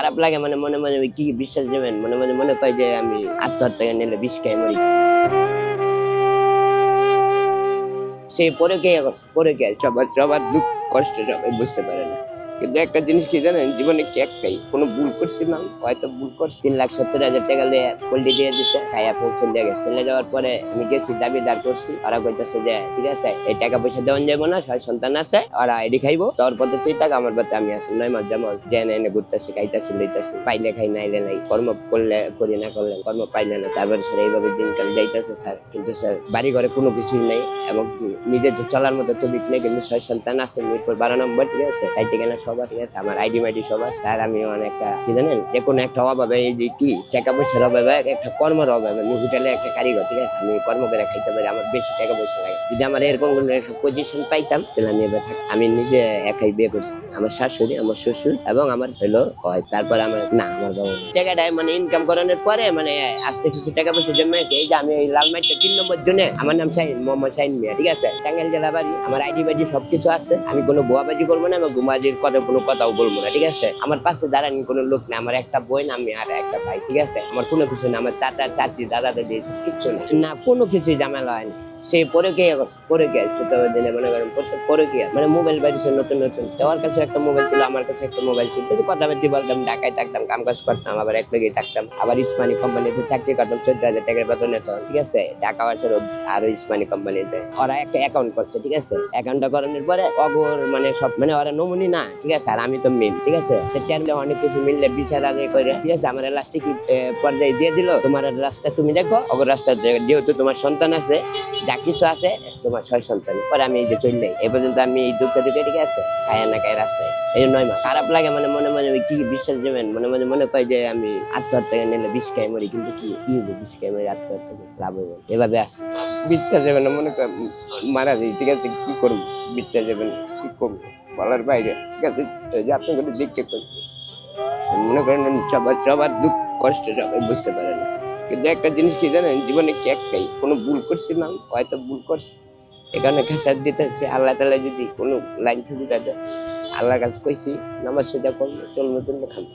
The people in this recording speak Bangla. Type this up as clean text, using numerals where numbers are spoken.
খারাপ লাগে মানে মনে মনে কি বিশ্বাস দেবেন মনে মনে মনে কয় যে আমি আত্মহত্যা নিলে বিষ খেয়ে মরি। সে পরে কে করছে পরে কে সবার সবার দুঃখ কষ্ট সবাই বুঝতে পারে না। কিন্তু একটা জিনিস কি জানেন, জীবনে কি একটাই কোনো ভুল করছিলাম, হয়তো ভুল করছি। 3,70,000 টাকা লিয়ে পোল্ট্রি দিয়ে দিচ্ছে, খাইয়া চলে গেছে। চলে যাওয়ার পরে আমি গেছি দাবিদার করছি, ওরা কইতেছে যে ঠিক আছে এই টাকা পয়সা দেওয়া যাবো না, 6 সন্তান আছে, ওরা এডি খাইবো, তোর পদ্ধতি টাকা আমার পথে আমি আছি। 9 মাস যেমন জেনে এনে ঘুরতেছি, খাইতেছি লইতেছি, পাইলে খাই নাইলে নাই, কর্ম করলে করি না করলে কর্ম পাইলে না। তারপরে স্যার এইভাবে দিনকাল যাইতেছে স্যার। কিন্তু স্যার বাড়ি ঘরে কোনো কিছুই নেই, এবং নিজের চলার মতো তো বিক নেই। কিন্তু 6 সন্তান আছে, মিরপুর 12 নম্বর, ঠিক আছে, তাই ঠিকানা সব আছে, ঠিক আছে, আমার আইডি মাইডি সব আছে। আর আমি অনেকটা কি জানেন, যে কোনো একটা অভাবে এই যে কি টাকা পয়সার অভাবে, একটা কর্মের অভাবে, আমি হোটেলে একটা কারিগর, ঠিক আছে, আমি কর্ম করে খাইতে পারি, আমার বেশি টাকা পয়সা লাগে। যদি আমার এরকম একটা পজিশন পাইতাম তাহলে আমি এবার থাকতাম। আমি নিজে একাই বিয়ে করছি, আমার শাশুড়ি, আমার শ্বশুর এবং আমার হলো হয়। তারপর আমার না আমার বাবা টাকাটা মানে ইনকাম করানোর পরে মানে আস্তে কিছু টাকা পয়সা জমে এই যে আমি এই লালমাইটা 3 নম্বর জন্য, আমার নাম শাহিন, মোহাম্মদ শাহিন মিয়া, ঠিক আছে, টাঙ্গাইল জেলা বাড়ি, আমার আইডি বাড়ি সবকিছু আছে। আমি কোনো ভুয়াবাজি করবো না, আমার ঘুমাজির কথা কোনো কথাও বলবো না, ঠিক আছে। আমার পাশে দাঁড়ানি কোনো লোক নেই, আমার একটা বোন, আমি আর একটা ভাই, ঠিক আছে। আমার কোনো কিছু না, আমার চাচা চাচি দাদা দাদি কিচ্ছু নেই, না কোনো কিছুই ঝামেলা হয়নি। সে পরে কে করছে পরে কে ছোট দিনে মনে করেন পরে কে মানে মোবাইল বাড়িছে নতুন নতুন, তোমার কাছে একটা মোবাইল ছিল, আমার কাছে একটা মোবাইল ছিল, যদি কথাবার্তি বলতাম, ঢাকায় থাকতাম, কাম কাজ করতাম, আবার এক জায়গায় থাকতাম, আবার ইসমানি কোম্পানিতে চাকরি করতাম, 14,000 টাকার বেতন নিত, ঠিক আছে, ঢাকা বাসার আর ইসমানি কোম্পানিতে ওরা একটা অ্যাকাউন্ট করছে, ঠিক আছে। অ্যাকাউন্টটা করানোর পরে অগর মানে সব মানে ওরা নমুনি না, ঠিক আছে, আর আমি তো মিল, ঠিক আছে, সেটা অনেক কিছু মিললে বিচার আগে করে, ঠিক আছে, আমার লাস্টে কি পর্যায়ে দিয়ে দিল, তোমার রাস্তা তুমি দেখো, অগর রাস্তা যেহেতু তোমার সন্তান আছে, যা কিছু আছে তোমার 6 সন্তান। পরে আমি এই যে চললে এই পর্যন্ত আমি এই দুঃখ দুঃখে, ঠিক আছে, খায় না খায় রাস্তায়, এই 9 মাস। খারাপ লাগে মানে মনে মনে কি বিশ্বাস দেবেন মনে মনে মনে কয় যে আমি আত্মহত্যা নিলে বিষ খেয়ে মরি। কিন্তু কি কি হবো, বিষ খেয়ে মরি, আত্মহত্যা লাভ হইব এভাবে আছে। বিশ্বাস দেবেন না, মনে কর মারা যাই, ঠিক আছে, কি করবো, বিশ্বাস দেবেন কি করবো বলার বাইরে, ঠিক আছে। এই যে আপনার কাছে দেখতে করছি, মনে করেন সবার সবার দুঃখ কষ্ট সবাই বুঝতে পারে না। কিন্তু একটা জিনিস কি জানেন, জীবনে কি একটাই কোনো ভুল করছিলাম, হয়তো ভুল করছি, এখানে খেসার দিতেছি। আল্লাহ তাআলা যদি কোনো লাইন সুবিধা দেয়, আল্লাহর কাছে কইছি নামাজ সোজা করবো, চলবো, খাবো।